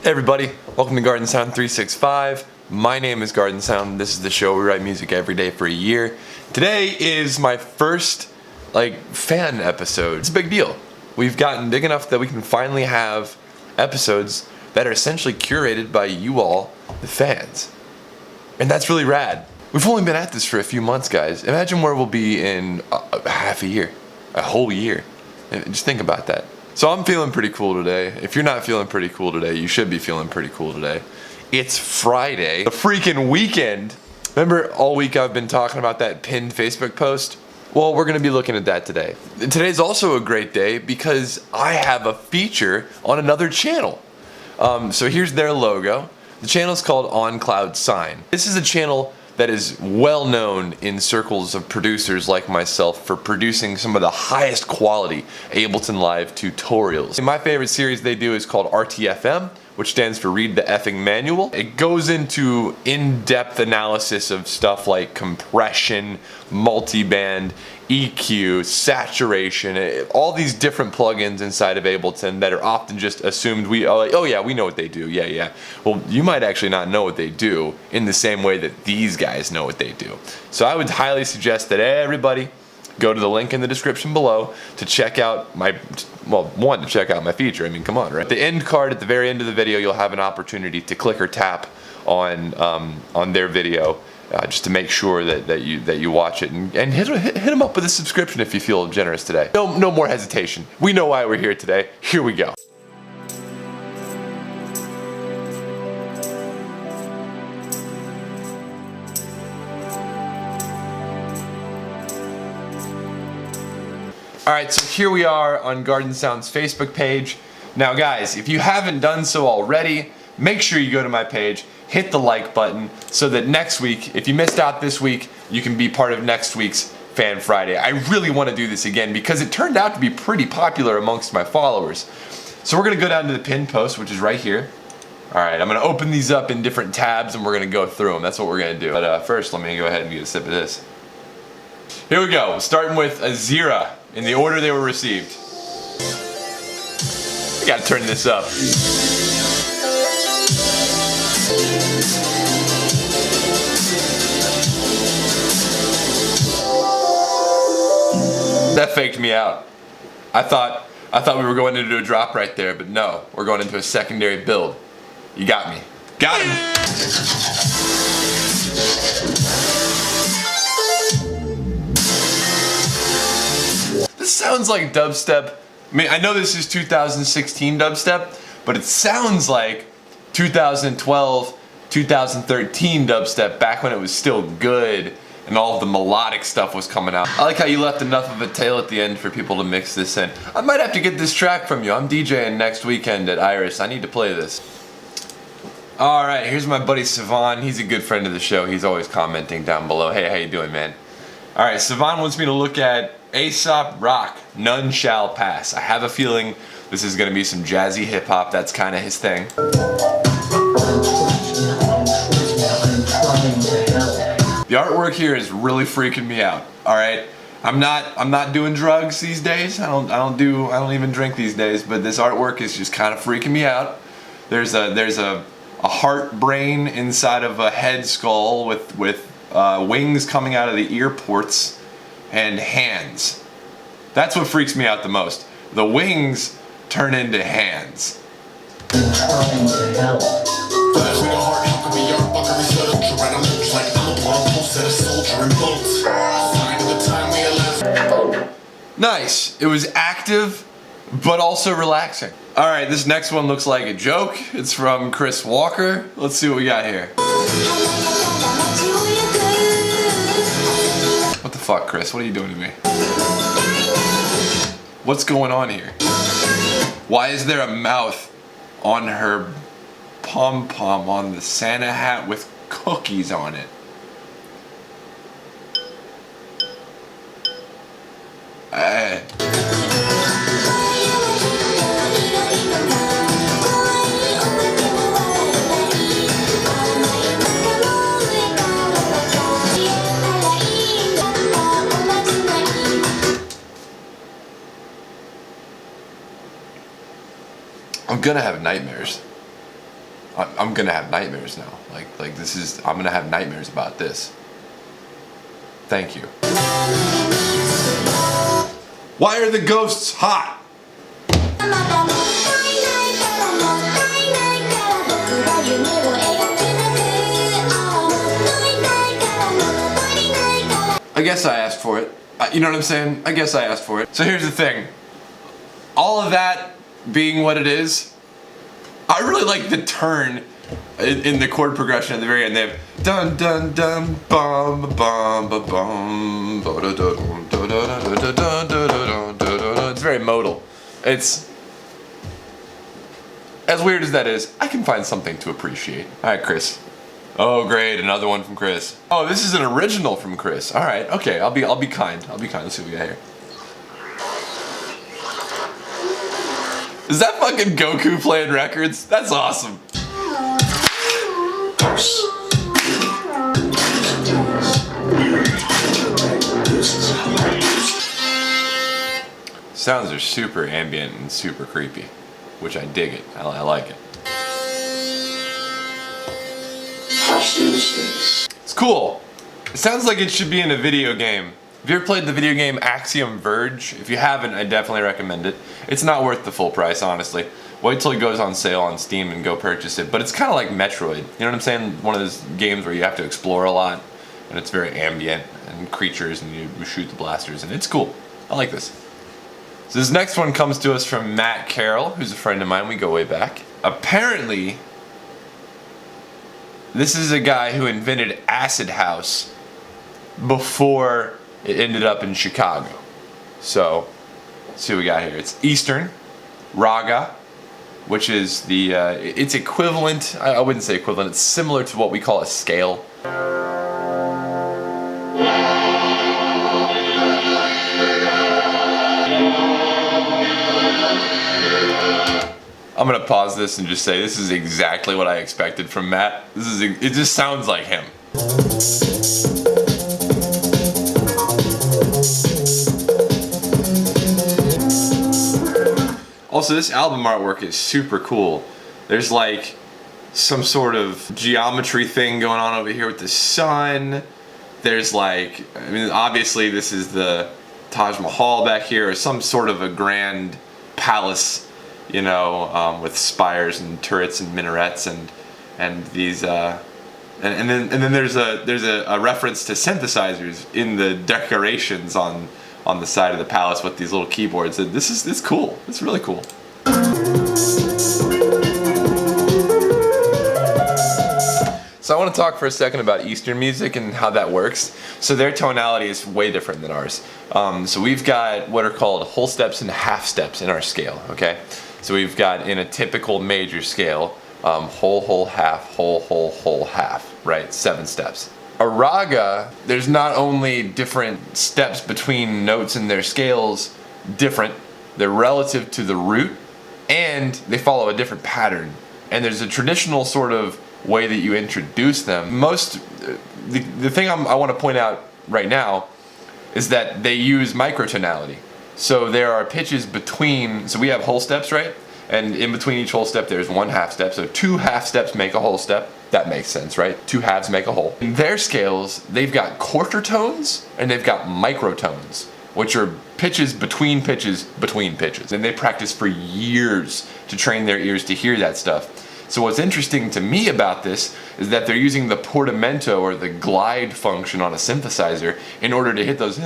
Hey everybody, welcome to Garden Sound 365. My name is Garden Sound. This is the show we write music every day for a year. Today is my first fan episode. It's a big deal. We've gotten big enough that we can finally have episodes that are essentially curated by you all, the fans. And that's really rad. We've only been at this for a few months, guys. Imagine where we'll be in half a year, a whole year. Just think about that. So I'm feeling pretty cool today. If you're not feeling pretty cool today, you should be feeling pretty cool today. It's Friday, the freaking weekend. Remember all week I've been talking about that pinned Facebook post? Well, we're gonna be looking at that today. Today's also a great day because I have a feature on another channel. So here's their logo. The channel's called On Cloud SINE. This is a channel that is well known in circles of producers like myself for producing some of the highest quality Ableton Live tutorials. My favorite series they do is called RTFM, which stands for Read the Effing Manual. It goes into in-depth analysis of stuff like compression, multiband, EQ, saturation, all these different plugins inside of Ableton that are often just assumed oh yeah, we know what they do, yeah. Well, you might actually not know what they do in the same way that these guys know what they do. So I would highly suggest that everybody go to the link in the description below to check out my, to check out my feature. I mean, come on, right? The end card at the very end of the video, you'll have an opportunity to click or tap on their video just to make sure that you watch it and hit them up with a subscription if you feel generous today. No more hesitation. We know why we're here today. Here we go. Alright, so here we are on Garden Sound's Facebook page. Now guys, if you haven't done so already, make sure you go to my page, hit the like button, so that next week, if you missed out this week, you can be part of next week's Fan Friday. I really want to do this again because it turned out to be pretty popular amongst my followers. So we're going to go down to the pinned post, which is right here. Alright, I'm going to open these up in different tabs and we're going to go through them. That's what we're going to do. But first, let me go ahead and get a sip of this. Here we go, starting with a Zira in the order they were received. I gotta turn this up. That faked me out. I thought we were going to do a drop right there, but no, we're going into a secondary build. You got me. Got him! This sounds like dubstep. I mean, I know this is 2016 dubstep, but it sounds like 2012, 2013 dubstep, back when it was still good and all of the melodic stuff was coming out. I like how you left enough of a tail at the end for people to mix this in. I might have to get this track from you. I'm DJing next weekend at Iris. I need to play this. Alright, here's my buddy Sivan. He's a good friend of the show. He's always commenting down below. Hey, how you doing, man? Alright, Sivan wants me to look at Aesop Rock, None Shall Pass. I have a feeling this is going to be some jazzy hip hop. That's kind of his thing. The artwork here is really freaking me out. All right, I'm not doing drugs these days. I don't even drink these days. But this artwork is just kind of freaking me out. There's a heart brain inside of a head skull with wings coming out of the ear ports. And hands. That's what freaks me out the most. The wings turn into hands. Nice. It was active, but also relaxing. Alright, this next one looks like a joke. It's from Chris Walker. Let's see what we got here. What the fuck, Chris? What are you doing to me? What's going on here? Why is there a mouth on her pom-pom on the Santa hat with cookies on it? I'm gonna have nightmares. I'm gonna have nightmares now. Like this is, I'm gonna have nightmares about this. Thank you. Why are the ghosts hot? I guess I asked for it. You know what I'm saying? I guess I asked for it. So here's the thing. All of that being what it is, I really like the turn in the chord progression at the very end. They have dun dun dun bum bum ba bum. It's very modal. It's as weird as that is. I can find something to appreciate. All right, Chris. Oh, great, another one from Chris. Oh, this is an original from Chris. All right, okay. I'll be kind. I'll be kind. Let's see what we got here. Is that fucking Goku playing records? That's awesome. Sounds are super ambient and super creepy, which I dig it. I like it. It's cool. It sounds like it should be in a video game. Have you ever played the video game Axiom Verge? If you haven't, I definitely recommend it. It's not worth the full price, honestly. Wait till it goes on sale on Steam and go purchase it. But it's kind of like Metroid. You know what I'm saying? One of those games where you have to explore a lot, and it's very ambient, and creatures, and you shoot the blasters, and it's cool. I like this. So this next one comes to us from Matt Carroll, who's a friend of mine. We go way back. Apparently, this is a guy who invented Acid House before it ended up in Chicago. So, let's see what we got here. It's Eastern, Raga, which is the, it's equivalent, I wouldn't say equivalent, it's similar to what we call a scale. I'm gonna pause this and just say this is exactly what I expected from Matt. It just sounds like him. Also, this album artwork is super cool. There's like some sort of geometry thing going on over here with the sun. There's like, I mean, obviously this is the Taj Mahal back here, or some sort of a grand palace, you know, with spires and turrets and minarets and these and then there's a reference to synthesizers in the decorations on the side of the palace with these little keyboards. And it's cool. It's really cool. So I want to talk for a second about Eastern music and how that works. So their tonality is way different than ours. So we've got what are called whole steps and half steps in our scale, okay? So we've got in a typical major scale, whole, whole, half, whole, whole, whole, half, right? 7 steps. A raga, there's not only different steps between notes in their scales, they're relative to the root, and they follow a different pattern. And there's a traditional sort of way that you introduce them. The thing I want to point out right now is that they use microtonality. So there are pitches between, so we have whole steps, right? And in between each whole step there's 1 half step. So 2 half steps make a whole step. That makes sense, right? 2 halves make a whole. In their scales, they've got quarter tones and they've got microtones, which are pitches between pitches between pitches. And they practice for years to train their ears to hear that stuff. So what's interesting to me about this is that they're using the portamento or the glide function on a synthesizer in order to hit those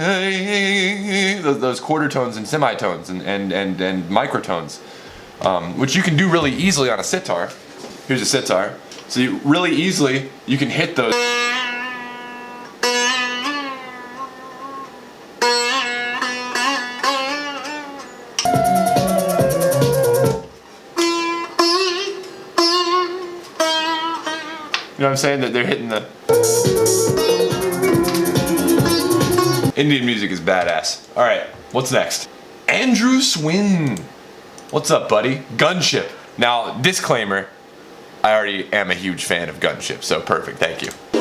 quarter tones and semitones and microtones, which you can do really easily on a sitar. Here's a sitar. So really easily you can hit those. You know what I'm saying? That they're hitting the... Indian music is badass. Alright, what's next? Andrew Swin. What's up, buddy? Gunship. Now, disclaimer, I already am a huge fan of Gunship, so perfect, thank you. A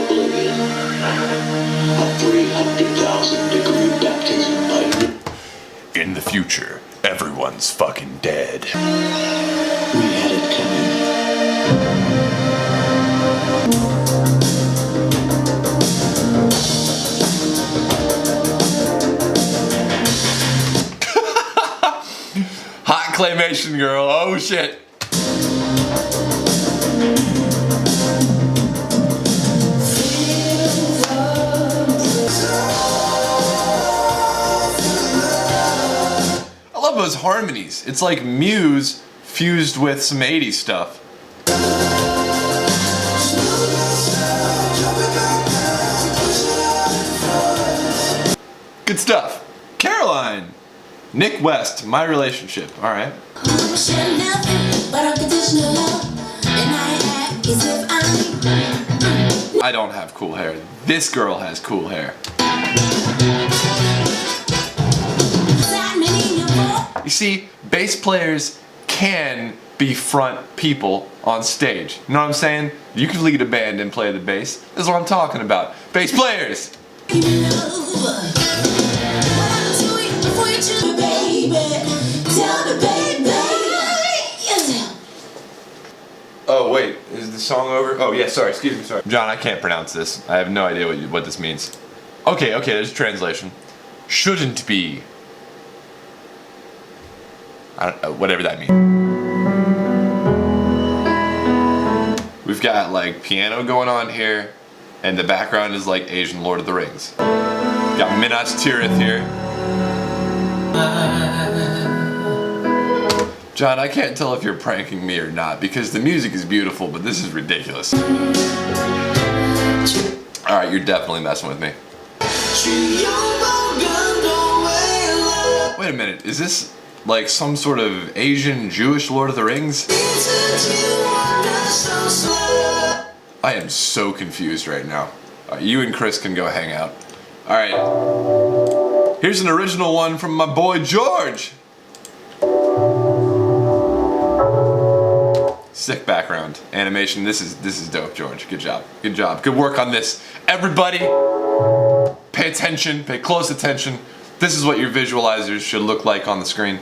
300,000-degree baptism by... In the future, everyone's fucking dead. We had it coming. animation girl. Oh shit. I love those harmonies. It's like Muse fused with some 80s stuff. Good stuff. Caroline. Nick West, My Relationship. Alright. I don't have cool hair. This girl has cool hair. You see, bass players can be front people on stage. You know what I'm saying? You could lead a band and play the bass. This is what I'm talking about. Bass players! Oh wait, is the song over? Oh yeah, sorry, excuse me, sorry. John, I can't pronounce this. I have no idea what this means. Okay, there's a translation. Shouldn't be. I don't know, whatever that means. We've got like piano going on here, and the background is like Asian Lord of the Rings. Got Minas Tirith here. John, I can't tell if you're pranking me or not because the music is beautiful, but this is ridiculous. Alright, you're definitely messing with me. Wait a minute, is this like some sort of Asian Jewish Lord of the Rings? I am so confused right now. You and Chris can go hang out. Alright. Here's an original one from my boy George. Sick background. Animation. This is dope, George. Good job. Good job. Good work on this. Everybody, pay attention. Pay close attention. This is what your visualizers should look like on the screen.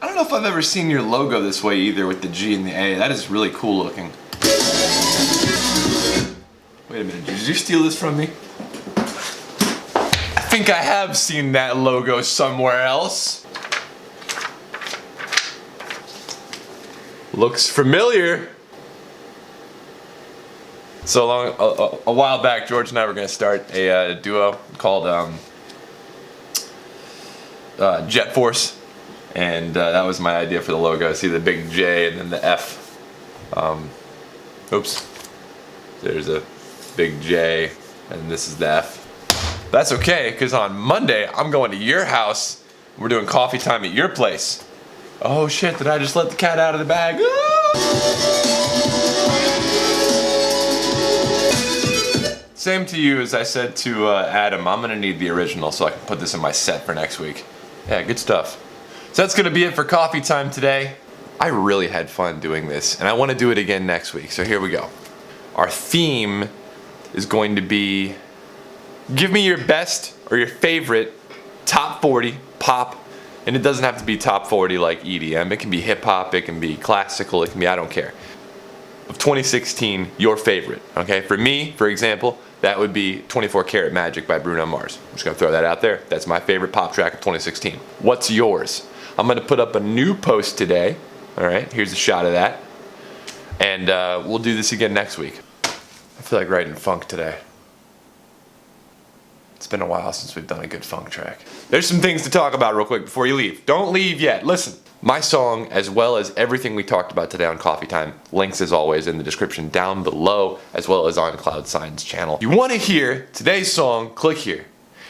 I don't know if I've ever seen your logo this way either with the G and the A. That is really cool looking. Wait a minute, did you steal this from me? I think I have seen that logo somewhere else. Looks familiar. So a while back, George and I were going to start a duo called Jet Force, and that was my idea for the logo. See the big J and then the F. Oops. There's a big J, and this is the F. That's okay, because on Monday, I'm going to your house. We're doing coffee time at your place. Oh shit, did I just let the cat out of the bag? Same to you as I said to Adam, I'm gonna need the original so I can put this in my set for next week. Yeah, good stuff. So that's gonna be it for coffee time today. I really had fun doing this, and I wanna do it again next week, so here we go. Our theme is going to be, give me your best or your favorite top 40 pop, and it doesn't have to be top 40 like EDM. It can be hip hop, it can be classical, it can be, I don't care. Of 2016, your favorite, okay? For me, for example, that would be 24 Karat Magic by Bruno Mars. I'm just gonna throw that out there. That's my favorite pop track of 2016. What's yours? I'm gonna put up a new post today. All right, here's a shot of that. And we'll do this again next week. I feel like writing funk today. It's been a while since we've done a good funk track. There's some things to talk about real quick before you leave. Don't leave yet. Listen, my song, as well as everything we talked about today on Coffee Time, links as always in the description down below, as well as on Cloud Sign's channel. If you want to hear today's song, click here.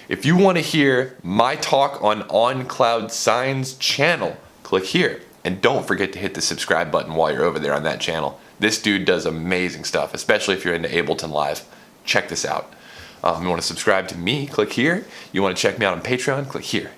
If you want to hear my talk on Cloud Sign's channel, click here. And don't forget to hit the subscribe button while you're over there on that channel. This dude does amazing stuff, especially if you're into Ableton Live. Check this out. You want to subscribe to me? Click here. You want to check me out on Patreon? Click here.